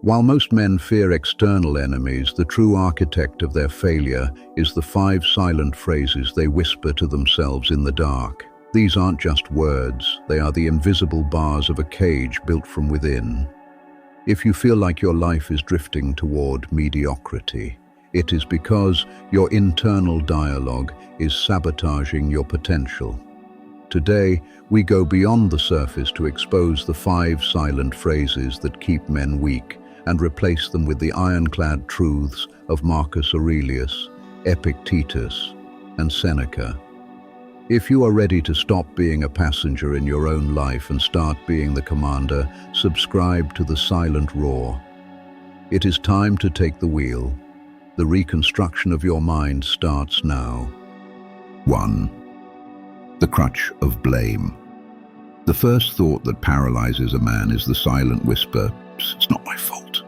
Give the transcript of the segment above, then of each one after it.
While most men fear external enemies, the true architect of their failure is the 5 silent phrases they whisper to themselves in the dark. These aren't just words, they are the invisible bars of a cage built from within. If you feel like your life is drifting toward mediocrity, it is because your internal dialogue is sabotaging your potential. Today, we go beyond the surface to expose the 5 silent phrases that keep men weak and replace them with the ironclad truths of Marcus Aurelius, Epictetus, and Seneca. If you are ready to stop being a passenger in your own life and start being the commander, subscribe to the silent roar. It is time to take the wheel. The reconstruction of your mind starts now. 1. The crutch of blame. The first thought that paralyzes a man is the silent whisper, "It's not my fault."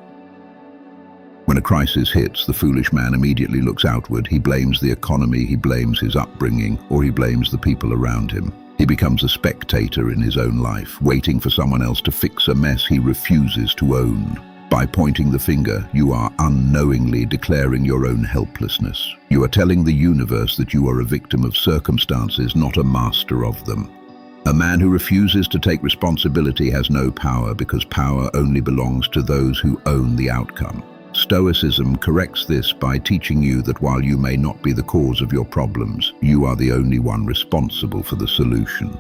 When a crisis hits, the foolish man immediately looks outward. He blames the economy, he blames his upbringing, or he blames the people around him. He becomes a spectator in his own life, waiting for someone else to fix a mess he refuses to own. By pointing the finger, you are unknowingly declaring your own helplessness. You are telling the universe that you are a victim of circumstances, not a master of them. A man who refuses to take responsibility has no power, because power only belongs to those who own the outcome. Stoicism corrects this by teaching you that while you may not be the cause of your problems, you are the only one responsible for the solution.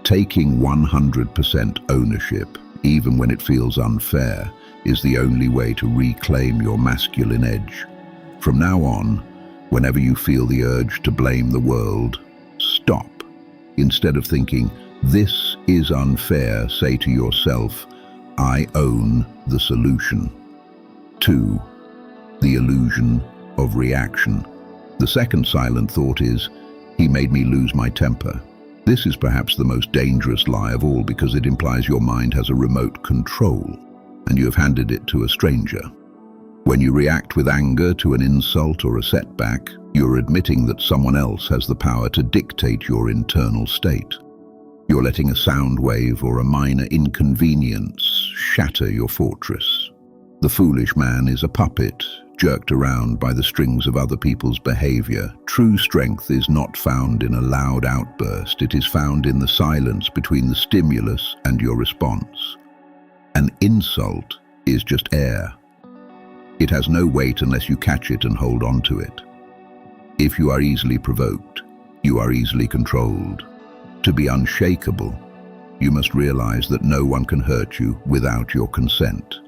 Taking 100% ownership, even when it feels unfair, is the only way to reclaim your masculine edge. From now on, whenever you feel the urge to blame the world, stop. Instead of thinking, "This is unfair," say to yourself, "I own the solution." 2. The illusion of reaction. The second silent thought is, "He made me lose my temper." This is perhaps the most dangerous lie of all, because it implies your mind has a remote control, and you have handed it to a stranger. When you react with anger to an insult or a setback, you're admitting that someone else has the power to dictate your internal state. You're letting a sound wave or a minor inconvenience shatter your fortress. The foolish man is a puppet, jerked around by the strings of other people's behavior. True strength is not found in a loud outburst. It is found in the silence between the stimulus and your response. An insult is just air. It has no weight unless you catch it and hold on to it. If you are easily provoked, you are easily controlled. To be unshakable, you must realize that no one can hurt you without your consent.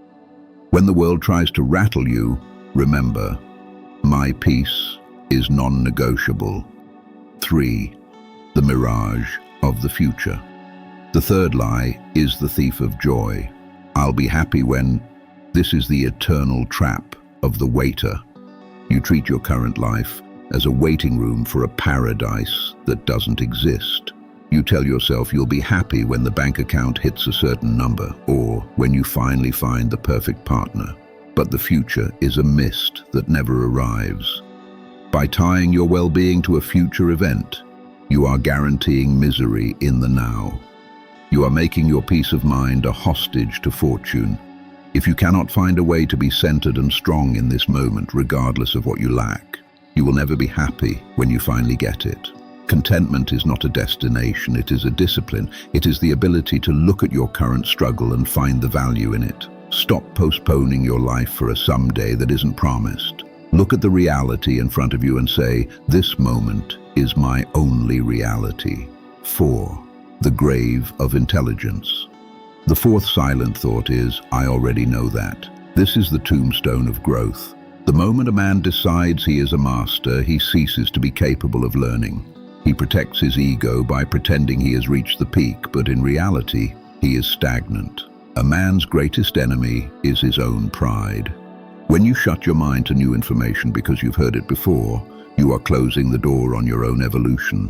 When the world tries to rattle you, remember, my peace is non-negotiable. 3. The mirage of the future. The third lie is the thief of joy. I'll be happy when... This is the eternal trap of the waiter. You treat your current life as a waiting room for a paradise that doesn't exist. You tell yourself you'll be happy when the bank account hits a certain number, or when you finally find the perfect partner. But the future is a mist that never arrives. By tying your well-being to a future event, you are guaranteeing misery in the now. You are making your peace of mind a hostage to fortune. If you cannot find a way to be centered and strong in this moment, regardless of what you lack, you will never be happy when you finally get it. Contentment is not a destination, it is a discipline. It is the ability to look at your current struggle and find the value in it. Stop postponing your life for a someday that isn't promised. Look at the reality in front of you and say, "This moment is my only reality." 4. The grave of intelligence. The fourth silent thought is, "I already know that." This is the tombstone of growth. The moment a man decides he is a master, he ceases to be capable of learning. He protects his ego by pretending he has reached the peak, but in reality, he is stagnant. A man's greatest enemy is his own pride. When you shut your mind to new information because you've heard it before, you are closing the door on your own evolution.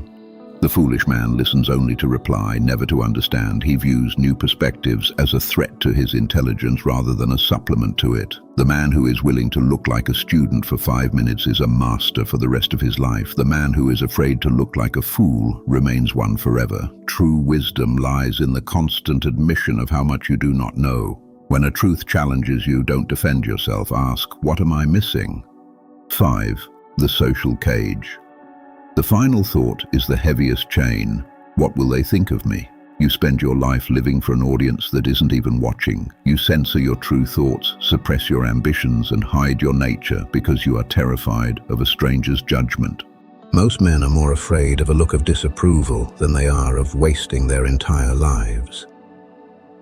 The foolish man listens only to reply, never to understand. He views new perspectives as a threat to his intelligence rather than a supplement to it. The man who is willing to look like a student for 5 minutes is a master for the rest of his life. The man who is afraid to look like a fool remains one forever. True wisdom lies in the constant admission of how much you do not know. When a truth challenges you, don't defend yourself. Ask, what am I missing? 5. The social cage. The final thought is the heaviest chain. What will they think of me? You spend your life living for an audience that isn't even watching. You censor your true thoughts, suppress your ambitions, and hide your nature because you are terrified of a stranger's judgment. Most men are more afraid of a look of disapproval than they are of wasting their entire lives.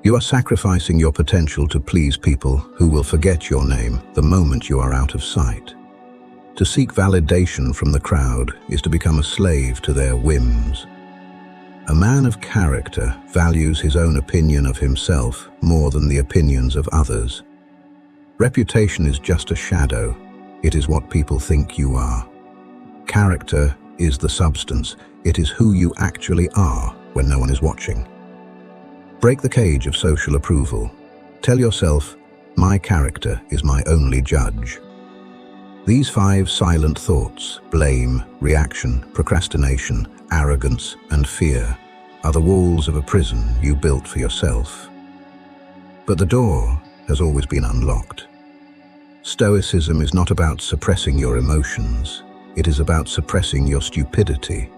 You are sacrificing your potential to please people who will forget your name the moment you are out of sight. To seek validation from the crowd is to become a slave to their whims. A man of character values his own opinion of himself more than the opinions of others. Reputation is just a shadow. It is what people think you are. Character is the substance. It is who you actually are when no one is watching. Break the cage of social approval. Tell yourself, my character is my only judge. These 5 silent thoughts, blame, reaction, procrastination, arrogance, and fear, are the walls of a prison you built for yourself. But the door has always been unlocked. Stoicism is not about suppressing your emotions. It is about suppressing your stupidity.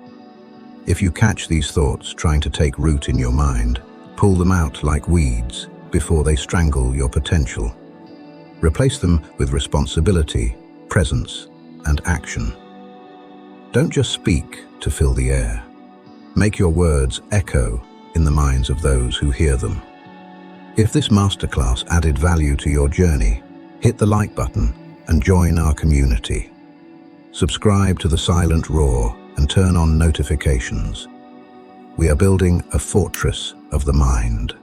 If you catch these thoughts trying to take root in your mind, pull them out like weeds before they strangle your potential. Replace them with responsibility, presence, and action. Don't just speak to fill the air. Make your words echo in the minds of those who hear them. If this masterclass added value to your journey, hit the like button and join our community. Subscribe to The Silent Roar and turn on notifications. We are building a fortress of the mind.